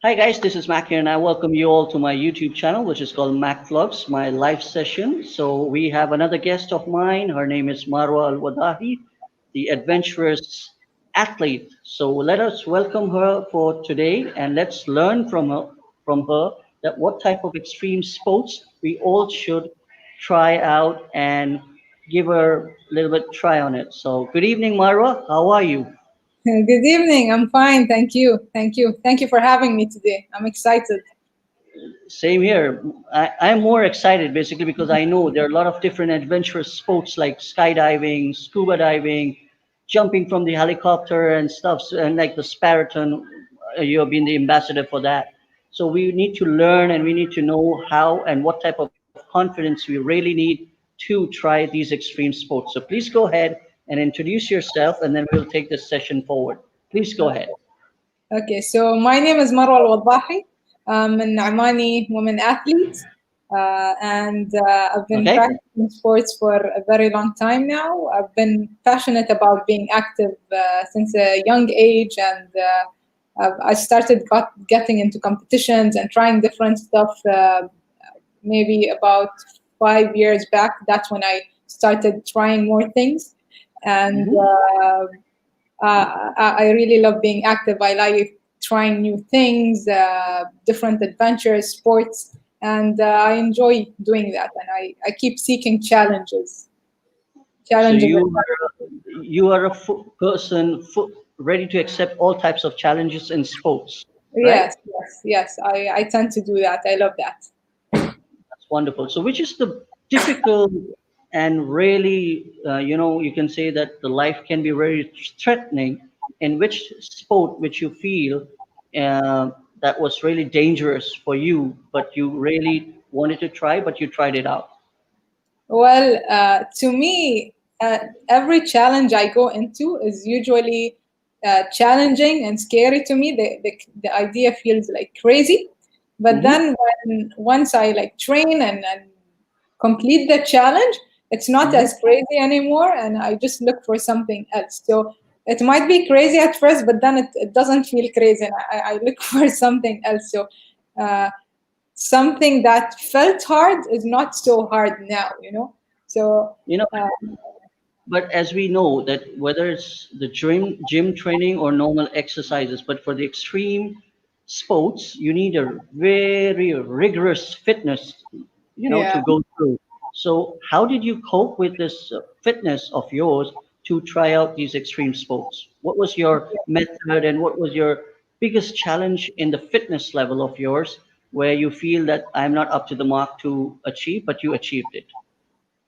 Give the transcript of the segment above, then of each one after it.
Hi guys, this is Mac here, and I welcome you all to my YouTube channel, which is called Mac Vlogs, my live session. So we have another guest of mine. Her name is Marwa Al Wadhahi, the adventurous athlete. So let us welcome her for today, and let's learn from her that what type of extreme sports we all should try out and give her a little bit try on it. So good evening, Marwa. How are you? Good evening. I'm fine. Thank you. Thank you. Thank you for having me today. I'm excited. Same here. I'm more excited basically because I know there are a lot of different adventurous sports like skydiving, scuba diving, jumping from the helicopter and stuff. And like the Spartan, you have been the ambassador for that. So we need to learn and we need to know how and what type of confidence we really need to try these extreme sports. So please go ahead and introduce yourself and then we'll take this session forward. Please go ahead. Okay, so my name is Marwa Al Wadhahi. I'm an Omani woman athlete, and I've been Okay? practicing sports for a very long time now. I've been passionate about being active since a young age, and I started getting into competitions and trying different stuff maybe about 5 years back. That's when I started trying more things. And Hmm. I really love being active. I like trying new things, different adventures, sports, and I enjoy doing that. And I keep seeking challenges. So Challenges. you are a person ready to accept all types of challenges in sports, right? Yes, yes, yes. I tend to do that. I love that. That's wonderful. So which is the difficult and really, you can say that the life can be very threatening. In which sport which you feel that was really dangerous for you, but you really wanted to try, but you tried it out. Well, to me, every challenge I go into is usually challenging and scary to me. The idea feels like crazy, but Hmm. then once I like train and complete the challenge, it's not Hmm. as crazy anymore, and I just look for something else. So it might be crazy at first, but then it doesn't feel crazy, and I look for something else. So. Uh, Something that felt hard is not so hard now. So You know, uh, but as we know that whether it's the gym training or normal exercises, but for the extreme sports, you need a very rigorous fitness, yeah. to go through. So how did you cope with this fitness of yours to try out these extreme sports? What was your method and what was your biggest challenge in the fitness level of yours where you feel that I'm not up to the mark to achieve, but you achieved it?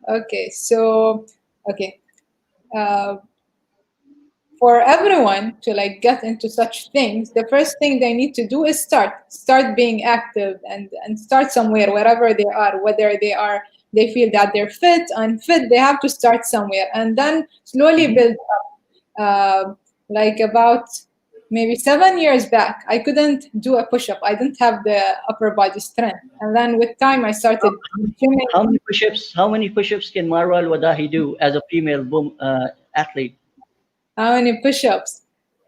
Okay, so okay, uh, for everyone to like get into such things, the first thing they need to do is start being active and start somewhere wherever they are, whether they feel that they're fit, unfit, they have to start somewhere and then slowly Hmm. build up. Like about maybe 7 years back, I couldn't do a push-up. I didn't have the upper body strength, and then with time I started gymming. How many push-ups? How many push-ups can Marwa Al Wadahi do as a female athlete? How many push-ups?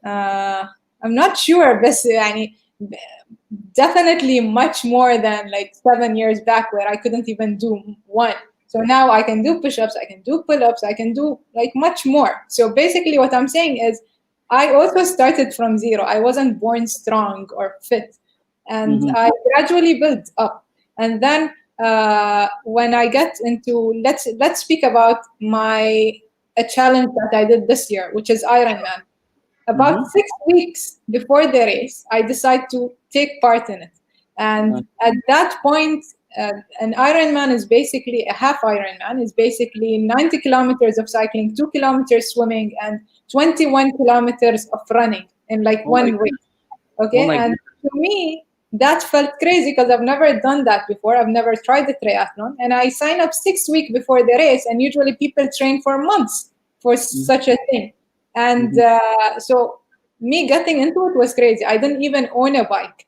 I'm not sure, but definitely much more than like 7 years back where I couldn't even do one. So now I can do push-ups, I can do pull-ups, I can do like much more. So basically what I'm saying is I also started from zero. I wasn't born strong or fit. And Hmm. I gradually built up. And then when I get into let's speak about my a challenge that I did this year, which is Ironman. About Hmm. 6 weeks before the race, I decided to take part in it. And at that point, an Ironman is basically a half Ironman, is basically 90 kilometers of cycling, 2 kilometers swimming, and 21 kilometers of running in like Oh my one race. goodness! Oh Okay. my And goodness! to me, that felt crazy because I've never done that before. I've never tried the triathlon. And I sign up 6 weeks before the race, and usually people train for months for such a thing. And Hmm. so me getting into it was crazy. I didn't even own a bike.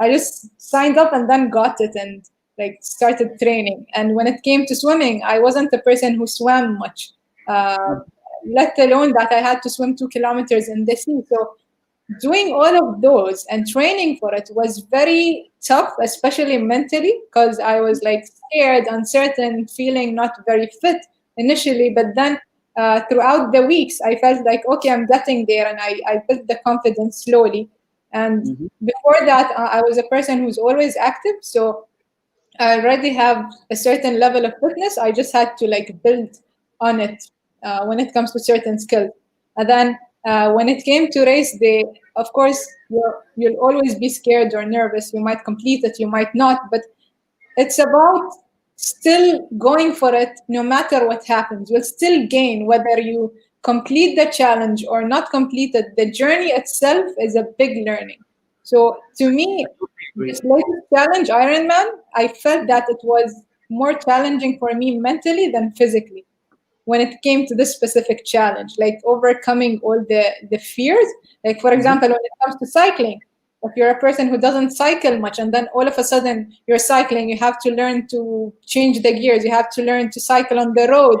I just signed up and then got it and like started training. And when it came to swimming, I wasn't a person who swam much, uh, let alone that I had to swim 2 kilometers in the sea. So doing all of those and training for it was very tough, especially mentally, because I was like scared, uncertain, feeling not very fit initially. But then throughout the weeks, I felt like, okay, I'm getting there, and I built the confidence slowly. And Hmm. before that, I was a person who's always active. So I already have a certain level of fitness. I just had to like build on it when it comes to certain skills. And then when it came to race day, of course, you'll always be scared or nervous. You might complete it, you might not, but it's about still going for it no matter what happens. You'll still gain whether you complete the challenge or not complete it. The journey itself is a big learning. So to me, Agree. this latest challenge, Ironman, I felt that it was more challenging for me mentally than physically when it came to this specific challenge, like overcoming all the fears. Like, for Hmm. example, when it comes to cycling, if you're a person who doesn't cycle much and then all of a sudden you're cycling, you have to learn to change the gears, you have to learn to cycle on the road,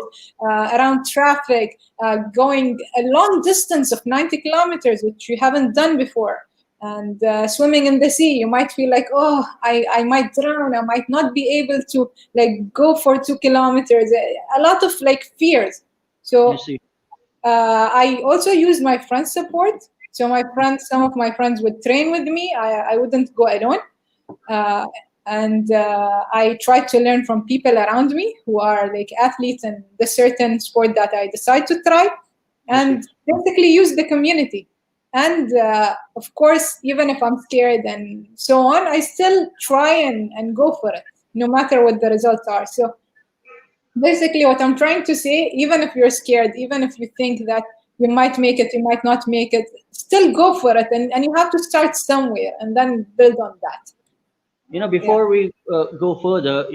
around traffic, going a long distance of 90 kilometers, which you haven't done before. And swimming in the sea, you might feel like, oh, I might drown, I might not be able to like go for 2 kilometers, a lot of like fears. You So see. I also used my friends support. So my friends, some of my friends would train with me. I wouldn't go alone. uh, and I tried to learn from people around me who are like athletes in the certain sport that I decide to try, I see. and basically use the community. And of course, even if I'm scared and so on, I still try and go for it, no matter what the results are. So basically, what I'm trying to say, even if you're scared, even if you think that you might make it, you might not make it, still go for it. And you have to start somewhere and then build on that. Yeah. Before we go further,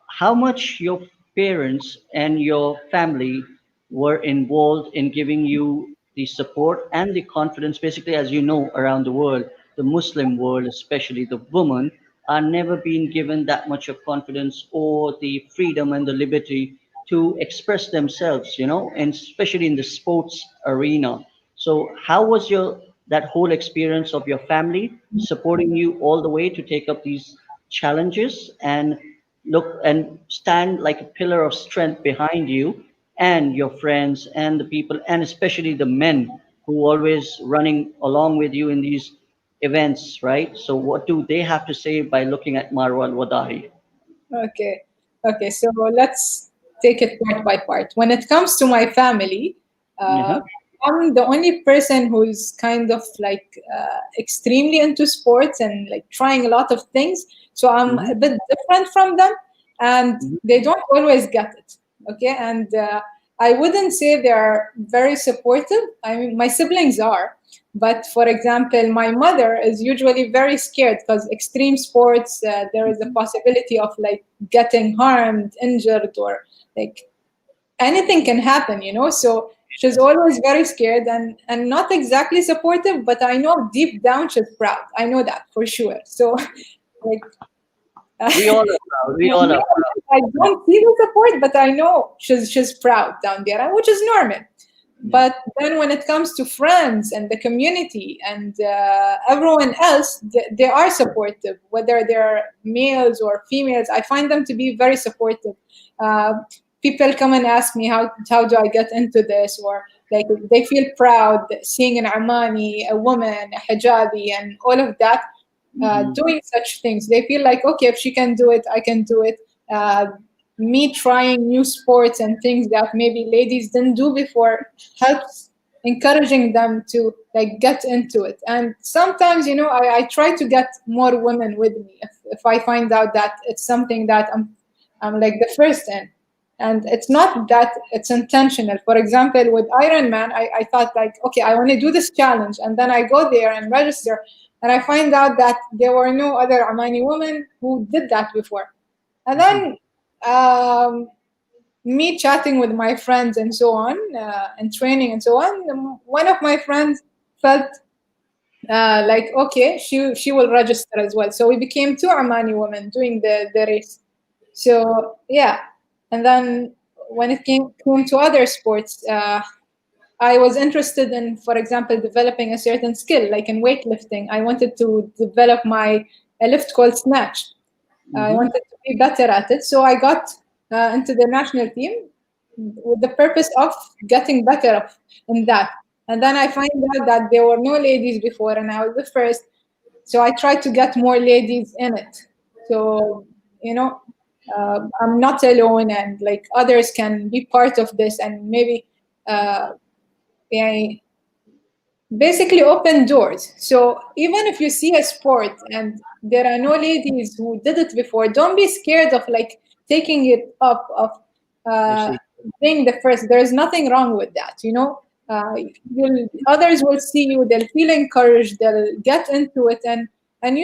how much your parents and your family were involved in giving you the support and the confidence. Basically, as you know, around the world, the Muslim world, especially the women, are never being given that much of confidence or the freedom and the liberty to express themselves, and especially in the sports arena. So, how was your that whole experience of your family supporting you all the way to take up these challenges and look and stand like a pillar of strength behind you and your friends and the people and especially the men who always running along with you in these events, right? So, what do they have to say by looking at Marwa Al Wadahi? Okay. Okay. So let's take it part by part. When it comes to my family, uh, Yeah. I'm the only person who's kind of like extremely into sports and like trying a lot of things. So I'm Hmm. a bit different from them, and Hmm. they don't always get it. Okay. And I wouldn't say they are very supportive. I mean, my siblings are. But for example, my mother is usually very scared because extreme sports, there is a possibility of like getting harmed, injured, or like anything can happen, you know. So she's always very scared and not exactly supportive, but I know deep down she's proud. I know that for sure. So like We all are proud. We all me, are proud. I don't see the support, but I know she's proud down there, which is normal. Yeah. But then when it comes to friends and the community and everyone else, they are supportive, whether they're males or females. I find them to be very supportive. Uh, People come and ask me how do I get into this, or like they feel proud seeing an Omani, a woman, a hijabi, and all of that, Hmm. doing such things. They feel like, okay, if she can do it, I can do it. Uh, Me trying new sports and things that maybe ladies didn't do before helps encouraging them to like get into it. And sometimes, you know, I try to get more women with me if I find out that it's something that I'm like the first in. And it's not that it's intentional. For example, with Ironman, I thought like, okay, I want to do this challenge. And then I go there and register. And I find out that there were no other Omani women who did that before. And Hmm. then um, me chatting with my friends and so on, and training and so on, one of my friends felt like, okay, she will register as well. So we became two Omani women doing the race. So yeah, and then when it came to other sports, I was interested in, for example, developing a certain skill, like in weightlifting. I wanted to develop a lift called snatch. I Mm-hmm. wanted to be better at it, so I got into the national team with the purpose of getting better in that. And then I find out that there were no ladies before, and I was the first. So I tried to get more ladies in it. So you know, I'm not alone, and like others can be part of this, and maybe yeah, basically open doors. So even if you see a sport and there are no ladies who did it before, don't be scared of like taking it up, of I uh, see. being the first. There is nothing wrong with that, you know. Others will see you, they'll feel encouraged, they'll get into it, and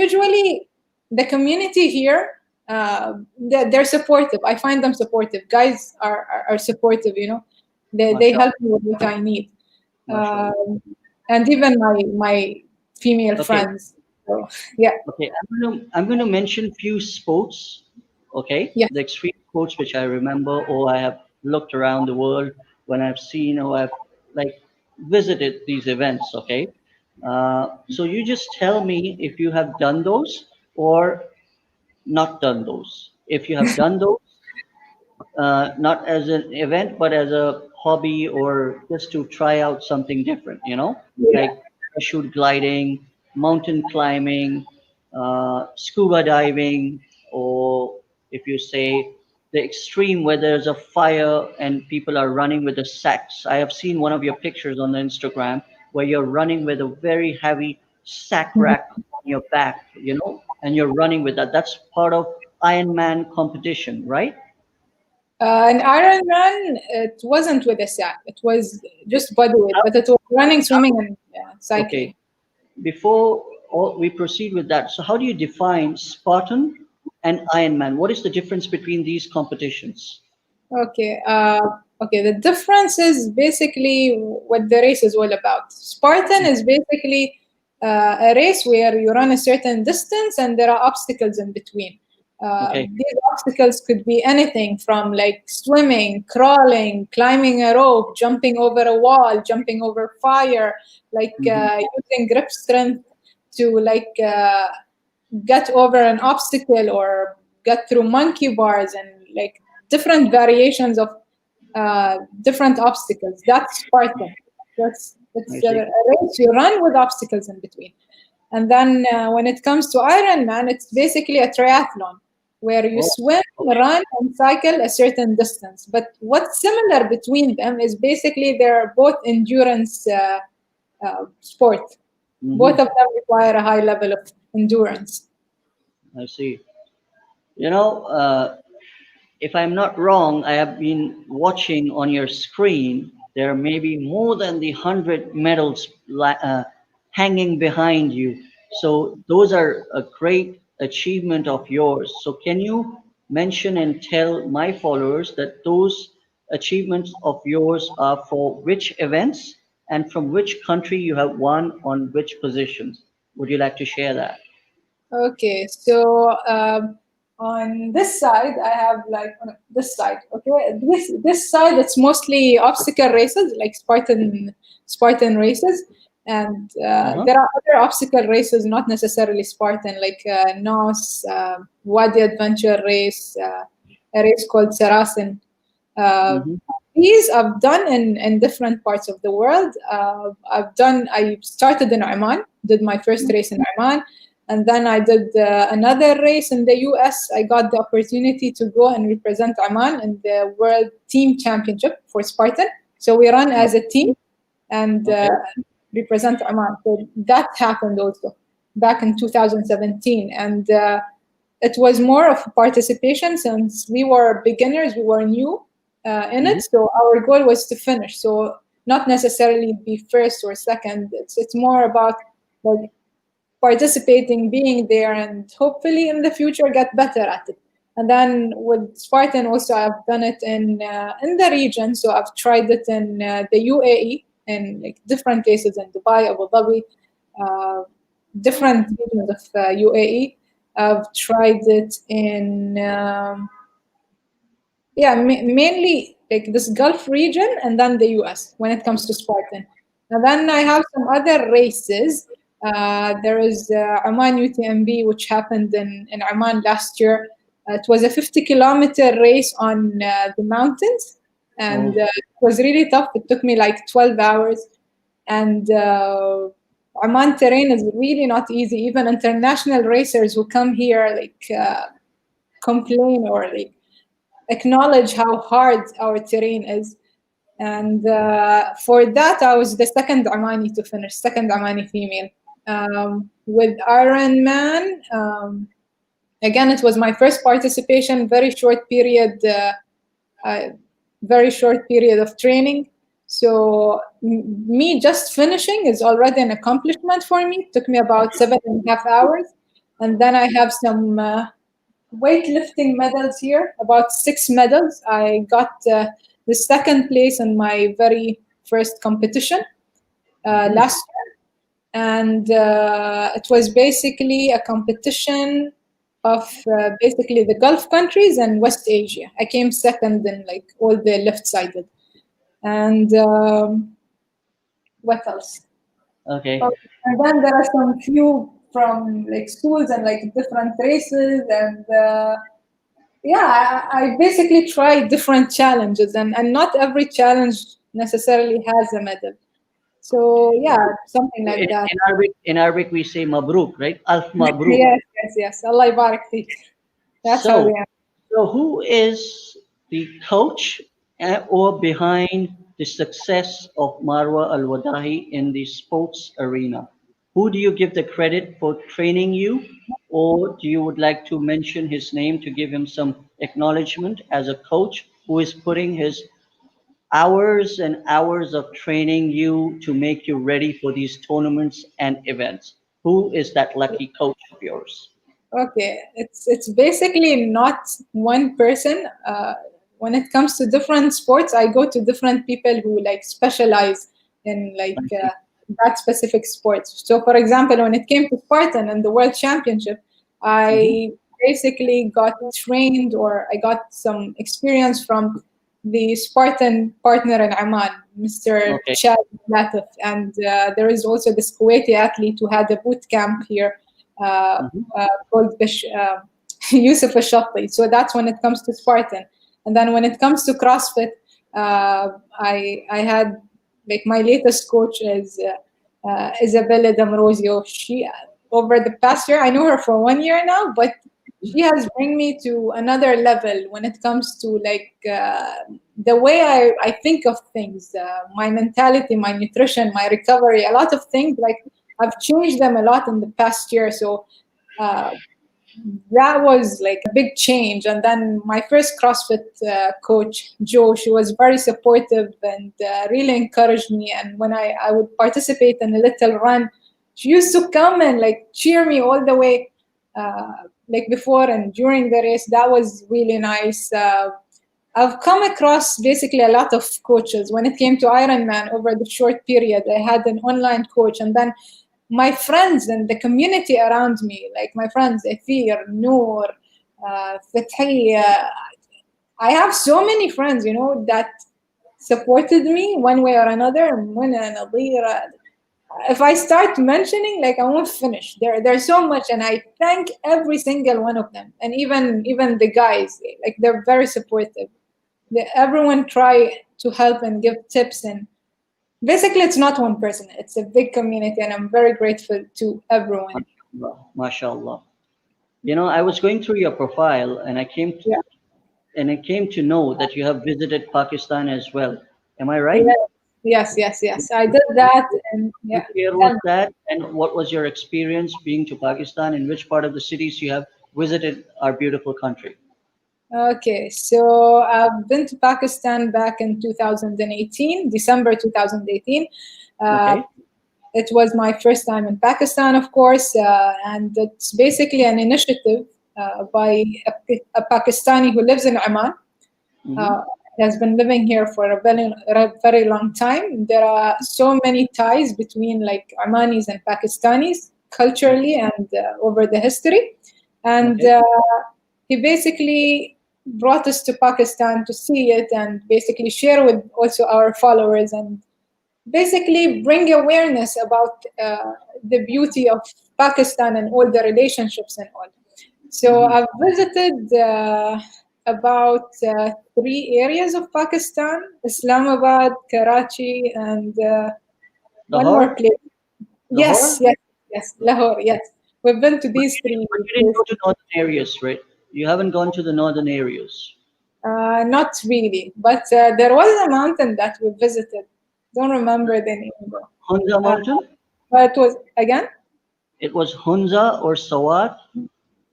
usually the community here, they're supportive. I find them supportive. Guys are supportive, you know. They Mashallah. help me with what I need. Mashallah. um, and even my female Okay. friends. So yeah, Okay, I'm going to mention few sports. Okay, yeah. the extreme sports which I remember, or I have looked around the world when I've seen, or I've like visited these events. Okay, so you just tell me if you have done those or not done those. If you have done those, not as an event, but as a hobby or just to try out something different, Yeah. like parachute gliding, mountain climbing, scuba diving, or if you say the extreme where there's a fire and people are running with the sacks. I have seen one of your pictures on the Instagram where you're running with a very heavy sack rack on your back, and you're running with that. That's part of Ironman competition, right? An Ironman, it wasn't with a sack. It was just body weight, but it was running, swimming, and cycling. Okay, before we proceed with that, so how do you define Spartan and Ironman? What is the difference between these competitions? Okay. Okay. The difference is basically what the race is all about. Spartan is basically a race where you run a certain distance and there are obstacles in between. Okay. These obstacles could be anything from like swimming, crawling, climbing a rope, jumping over a wall, jumping over fire, like Hmm. using grip strength to like get over an obstacle or get through monkey bars and like different variations of different obstacles. That's Spartan. I It's a see. race you run with obstacles in between. And then when it comes to Ironman, it's basically a triathlon where you Oh, swim, okay. run, and cycle a certain distance. But what's similar between them is basically they're both endurance sport. Both Hmm. of them require a high level of endurance. I see. You know, if I'm not wrong, I have been watching on your screen. There may be more than the 100 medals hanging behind you. So those are a great achievement of yours. So can you mention and tell my followers that those achievements of yours are for which events and from which country you have won on which positions? Would you like to share that? Okay, so on this side, I have like on this side. Okay, this side it's mostly obstacle races, like Spartan races, and Uh-huh. there are other obstacle races, not necessarily Spartan, like NOS, Wadi Adventure Race, a race called Sarasin. Uh, Hmm. these I've done in different parts of the world. I started in Oman, did my first race in Oman, and then I did another race in the US. I got the opportunity to go and represent Oman in the World Team Championship for Spartan. So we run as a team and Okay. represent Oman. So that happened also back in 2017. And it was more of participation since we were beginners, we were new in Hmm. it. So our goal was to finish. So not necessarily be first or second. It's more about like participating, being there, and hopefully in the future get better at it. And then with Spartan, also I've done it in the region. So I've tried it in the UAE in like different places in Dubai, Abu Dhabi, uh, different regions of UAE. I've tried it in mainly like this Gulf region, and then the US when it comes to Spartan. And then I have some other races. There is Oman UTMB, which happened in Oman last year. It was a 50-kilometer race on the mountains, and Oh, it was really tough. It took me like 12 hours. And Oman terrain is really not easy. Even international racers who come here complain or like acknowledge how hard our terrain is. And for that, I was the second Omani to finish, second Omani female. With Ironman, again, it was my first participation, uh, very short period of training. So me just finishing is already an accomplishment for me. It took me about 7.5 hours. And then I have some weightlifting medals here, about 6 medals. I got the second place in my very first competition mhm. last year. And it was basically a competition of basically the Gulf countries and West Asia. I came second in like all the left sided. And what else? Oh, Okay. and then there are some few from like schools and like different races. And yeah, I basically try different challenges, and not every challenge necessarily has a medal. So yeah, something like that. In Arabic, we say mabruk, right? Alf mabruk. Yes, yes, yes. Allah Barak Fik. That's how we So, are. so who is the coach or behind the success of Marwa Al Wadhahi in the sports arena? Who do you give the credit for training you, or do you would like to mention his name to give him some acknowledgement as a coach who is putting his hours and hours of training you to make you ready for these tournaments and events? Who is that lucky coach of yours? Okay, it's basically not one person. When it comes to different sports, I go to different people who like specialize in like that specific sports. So, for example, when it came to Spartan and the World Championship, Hmm. I basically got trained or I got some experience from the Spartan partner in Oman, Mr. Okay. Chad Latif, and there is also this Kuwaiti athlete who had a boot camp here. Uh, Hmm. called Yusuf Shatti. So that's when it comes to Spartan. And then when it comes to CrossFit, I had like my latest coach is Isabella D'Ambrosio. She over the past year, I know her for 1 year now, but she has bring me to another level when it comes to like the way I think of things, my mentality, my nutrition, my recovery, a lot of things like I've changed them a lot in the past year. So uh, that was like a big change. And then my first CrossFit coach, Joe, she was very supportive and really encouraged me. And when I would participate in a little run, she used to come and like cheer me all the way, uh, like before and during the race. That was really nice. I've come across basically a lot of coaches. When it came to Ironman over the short period, I had an online coach, and then my friends and the community around me, like my friends, Athir, Noor, Fathi, I have so many friends, that supported me one way or another. Muna, Nadira. If I start mentioning, like I won't finish. There's so much, and I thank every single one of them, and even the guys, like they're very supportive. Everyone try to help and give tips, and basically it's not one person, it's a big community, and I'm very grateful to everyone. MashaAllah. MashaAllah. You know, I was going through your profile Yeah, and I came to know that you have visited Pakistan as well. Am I right? yes, yes, yes, yes, I did that. And yeah, Which year tell was me. that? And what was your experience being to Pakistan? And which part of the cities you have visited our beautiful country? Okay, so I've been to Pakistan back in 2018, December 2018. uh, Okay. it was my first time in Pakistan, of course, and it's basically an initiative by a Pakistani who lives in Oman. Mm-hmm. uh, has been living here for a very long time. There are so many ties between like Omanis and Pakistanis culturally and over the history. And Okay. he basically brought us to Pakistan to see it and basically share with also our followers and basically bring awareness about the beauty of Pakistan and all the relationships and all. So Mhm. I've visited about three areas of Pakistan: Islamabad, Karachi, and one more Lahore, place. Yes, Lahore. yes, yes, Lahore. Yes, we've been to these three But you didn't go to places. northern areas, right? You haven't gone to the northern areas. Not really, but there was a mountain that we visited. Don't remember the name though. Hunza Uh, Mountain? but it was again. It was Hunza or Sawat?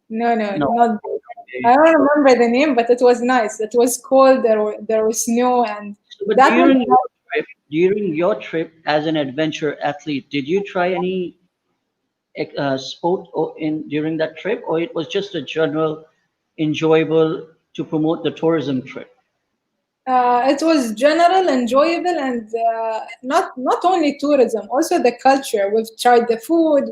No, no, No. not. Okay. I don't remember the name, but it was nice. It was cold. There was snow, and So, but that was during your trip as an adventure athlete, did you try any sport in during that trip, or it was just a general enjoyable to promote the tourism trip? it was general, enjoyable, and not only tourism, also the culture. We've tried the food.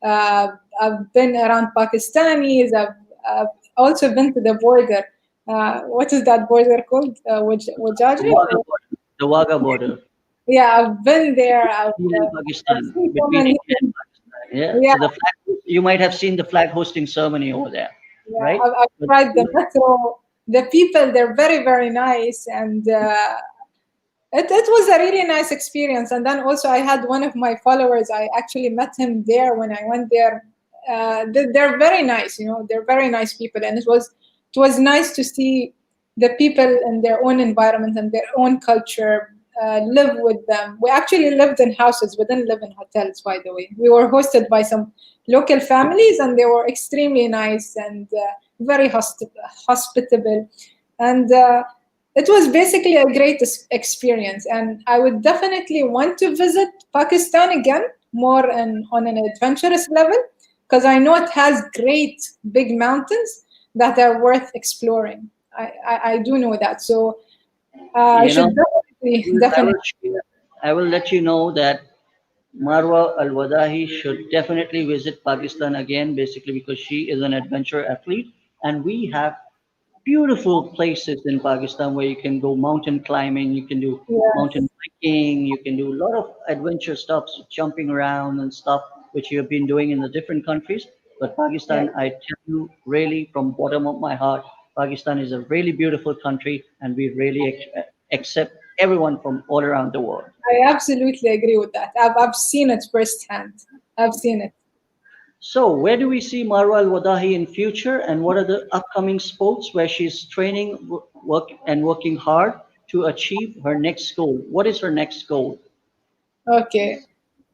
I've been around Pakistanis. I've also been to the border. What is that border called? The Wajaja? Wagah border. The Wagah border. Yeah, I've been there. India and I've Pakistan, seen so between many India and things. Pakistan. Yeah. Yeah, So the flag, you might have seen the flag hosting ceremony over there, yeah. right? I've But tried the metro. The people, they're very, very nice, and it was a really nice experience. And then also, I had one of my followers. I actually met him there when I went there. They're very nice, they're very nice people, and it was nice to see the people in their own environment and their own culture. Live with them. We actually lived in houses. We didn't live in hotels, by the way. We were hosted by some local families, and they were extremely nice and very hospitable. And it was basically a great experience, and I would definitely want to visit Pakistan again, more on an adventurous level, because I know it has great big mountains that are worth exploring. I do know that, so I you know, should definitely I definitely. will I will let you know that Marwa Al Wadhahi should definitely visit Pakistan again, basically because she is an adventure athlete, and we have beautiful places in Pakistan where you can go mountain climbing, you can do Yes, mountain biking, you can do a lot of adventure stuff, jumping around and stuff, which you have been doing in the different countries. But yes. Pakistan, I tell you, really, from bottom of my heart, Pakistan is a really beautiful country, and we really accept everyone from all around the world. I absolutely agree with that. I've seen it firsthand. I've seen it. So, where do we see Marwa Al Wadahi in future, and what are the upcoming sports where she's training, working hard to achieve her next goal? What is her next goal? Okay.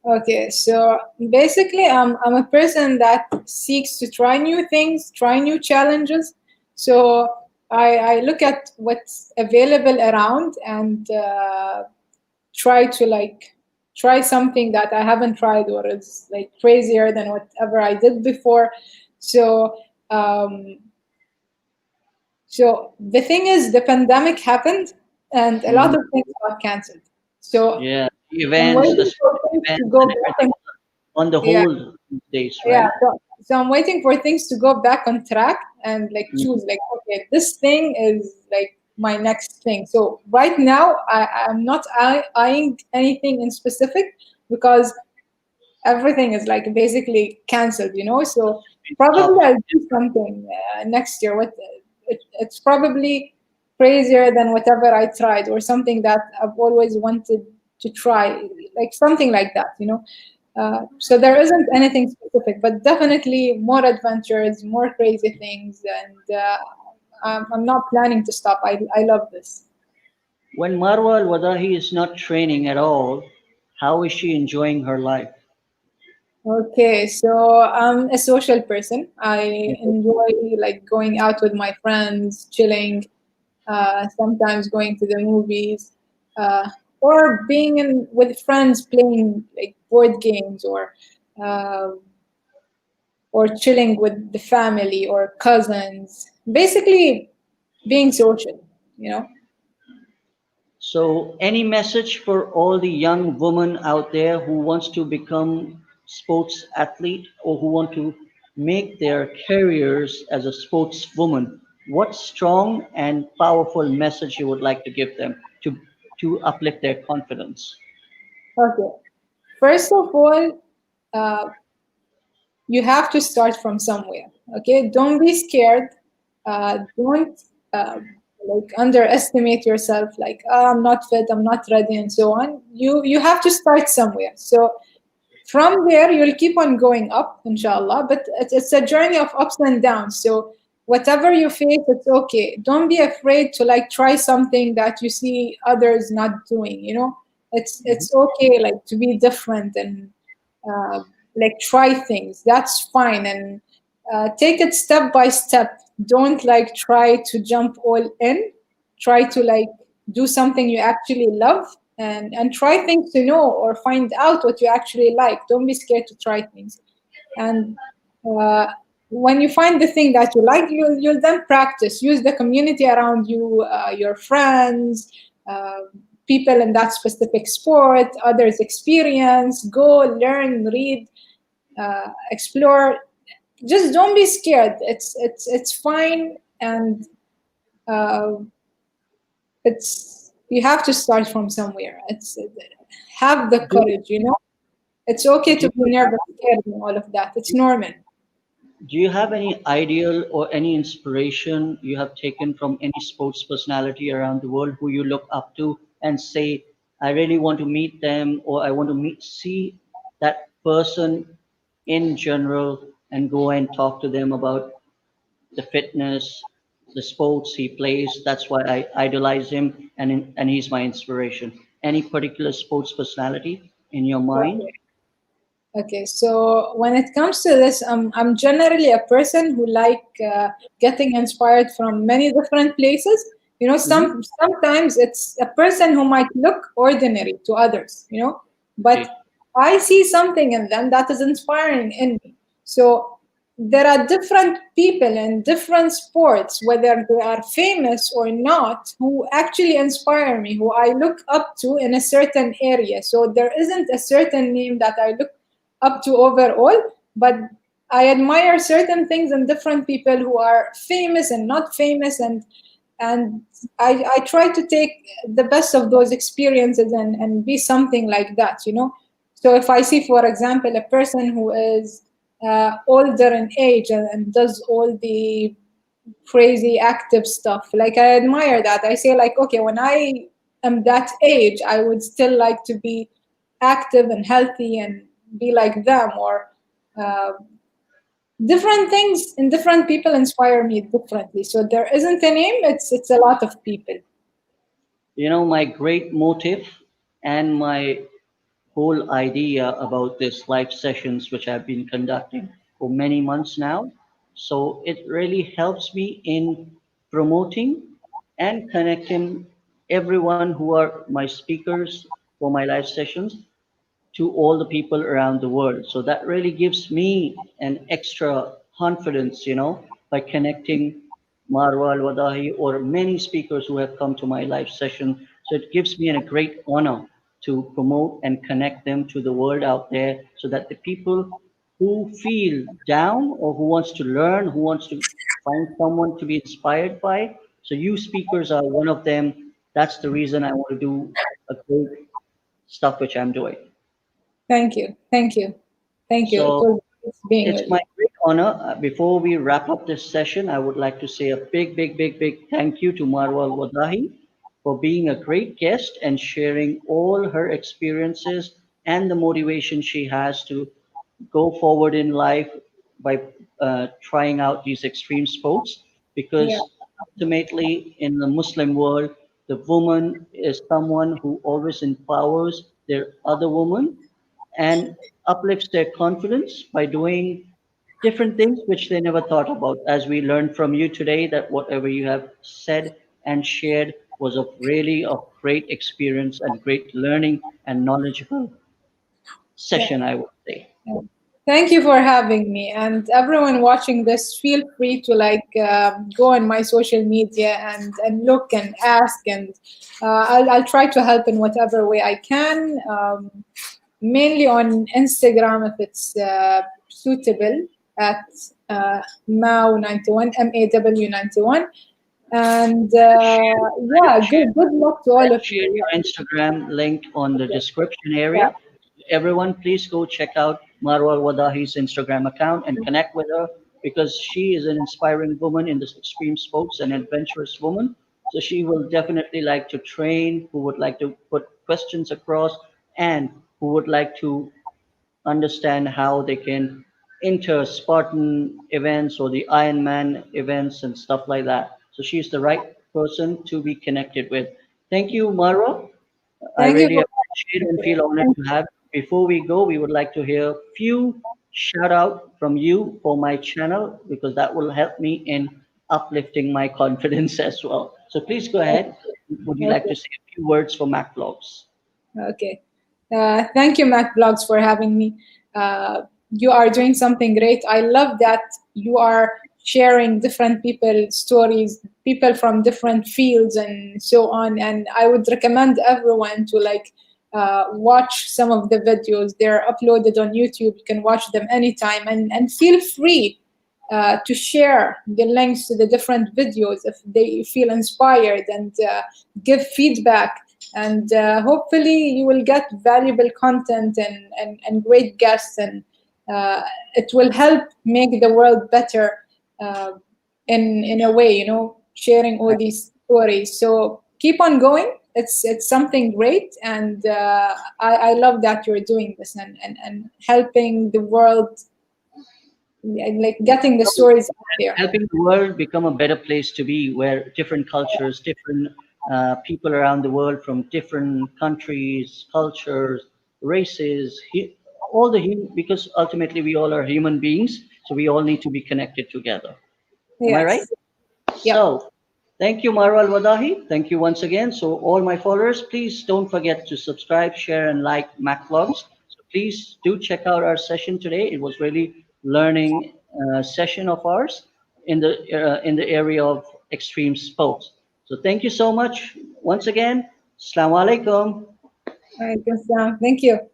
Okay. So basically, I'm a person that seeks to try new things, try new challenges. So I look at what's available around and try to try something that I haven't tried or is like crazier than whatever I did before. So um, so the thing is, the pandemic happened and a lot Mhm. of things got canceled. So Yeah, the I'm events, the waiting for sports things to events, go and back everything on. on the Yeah, hold these days, yeah. right? So I'm waiting for things to go back on track and Mhm. choose okay, this thing is my next thing. So right now I'm not eyeing anything in specific because everything is basically canceled. So probably Stop. I'll do something next year. It's probably crazier than whatever I tried, or something that I've always wanted to try, like something like that. So there isn't anything specific, but definitely more adventures, more crazy things, and I'm not planning to stop. I love this. When Marwa Al Wadahi is not training at all, how is she enjoying her life? Okay, so I'm a social person. I enjoy going out with my friends, chilling, sometimes going to the movies, or being in with friends playing board games uh, or chilling with the family or cousins. Basically, being social. So, any message for all the young women out there who wants to become sports athlete or who want to make their careers as a sportswoman? what strong and powerful message you would like to give them to uplift their confidence? Okay. First of all, uh, you have to start from somewhere. Okay, don't be scared. Don't like underestimate yourself. Like, oh, I'm not fit, I'm not ready, and so on. You have to start somewhere. So from there you'll keep on going up, inshallah, but it's a journey of ups and downs. So whatever you face, it's okay. Don't be afraid to like try something that you see others not doing, you know. It's okay like to be different and uh, like try things, that's fine. And take it step by step. Don't like try to jump all in. Try to like do something you actually love, and try things to know or find out what you actually like. Don't be scared to try things. And uh, when you find the thing that you like, you'll then practice. Use the community around you, your friends, uh, people in that specific sport, others' experience. Go learn, read, explore. Just don't be scared. It's fine. And uh, it's you have to start from somewhere. It's have the Do, courage, you know. It's okay do to be you nervous, scared, and all of that. It's normal. Do you have any ideal or any inspiration you have taken from any sports personality around the world who you look up to and say, I really want to meet them, or I want to see that person in general and go and talk to them about the fitness, the sports he plays. That's why I idolize him and he's my inspiration. Any particular sports personality in your mind? Okay. Okay, so when it comes to this, I'm generally a person who like getting inspired from many different places. You know, Hmm. sometimes it's a person who might look ordinary to others, you know, but Okay. I see something in them that is inspiring in me. So there are different people in different sports, whether they are famous or not, who actually inspire me, who I look up to in a certain area. So there isn't a certain name that I look up to overall, but I admire certain things in different people who are famous and not famous, and I try to take the best of those experiences and be something like that, you know. So if I see, for example, a person who is older in age and does all the crazy active stuff, like I admire that. I say like, okay, when I am that age, I would still like to be active and healthy and be like them. Or uh, different things in different people inspire me differently. So there isn't a name, it's a lot of people. My great motive and my whole idea about this live sessions, which I've been conducting for many months now. So it really helps me in promoting and connecting everyone who are my speakers for my live sessions to all the people around the world. So that really gives me an extra confidence, by connecting Marwa Al Wadhahi or many speakers who have come to my live session. So it gives me a great honor to promote and connect them to the world out there so that the people who feel down or who wants to learn, who wants to find someone to be inspired by. So you speakers are one of them. That's the reason I want to do a great stuff which I'm doing. Thank you, thank you, thank you. It So was nice being it's with my you. great honor. Before we wrap up this session, I would like to say a big, big, big, big thank you to Marwa Al Wadahi for being a great guest and sharing all her experiences and the motivation she has to go forward in life by trying out these extreme sports. Yeah, Because ultimately, in the Muslim world, the woman is someone who always empowers their other woman and uplifts their confidence by doing different things which they never thought about. As we learned from you today, that whatever you have said and shared was of really a great experience and great learning and knowledgeable yeah. session, I would say. Yeah. Thank you for having me. And everyone watching this, feel free to like go on my social media and look and ask, and I'll try to help in whatever way I can. Mainly on Instagram if it's suitable. at MAW91, MAW91. And yeah, good luck to all of Share you. your Instagram link on the Yeah. description Yeah. area. Everyone, please go check out Marwa Al Wadahi's Instagram account and connect with her because she is an inspiring woman in this extreme sports and adventurous woman. So she will definitely like to train, who would like to put questions across, and who would like to understand how they can enter Spartan events or the Ironman events and stuff like that. So she's the right person to be connected with. Thank you, Mara. I Thank you really for appreciate and feel honored having to have. Before we go, we would like to hear a few shout out from you for my channel because that will help me in uplifting my confidence as well. So please go ahead. Would you me. like Okay. to say a few words for Mac Vlogs? Okay. Thank you, Mac Blogs, for having me. You are doing something great. I love that you are sharing different people stories, people from different fields, and so on. And I would recommend everyone to watch some of the videos. They're uploaded on YouTube. You can watch them anytime, and feel free to share the links to the different videos if they feel inspired, and give feedback. And hopefully you will get valuable content, and great guests, and it will help make the world better, uh, in a way, sharing all these stories. So keep on going. It's something great, and I love that you're doing this, and helping the world, like getting the stories out there. Helping the world become a better place to be, where different cultures, different people around the world from different countries, cultures, races, all because ultimately we all are human beings, so we all need to be connected together. Am I right? Yes. Yep. So, thank you, Marwa Al Wadahi. Thank you once again. So, all my followers, please don't forget to subscribe, share, and like Mac Vlogs. So, please do check out our session today. It was really learning session of ours in the area of extreme sports. So, thank you so much once again. Assalamu alaikum. All right, good. Thank you.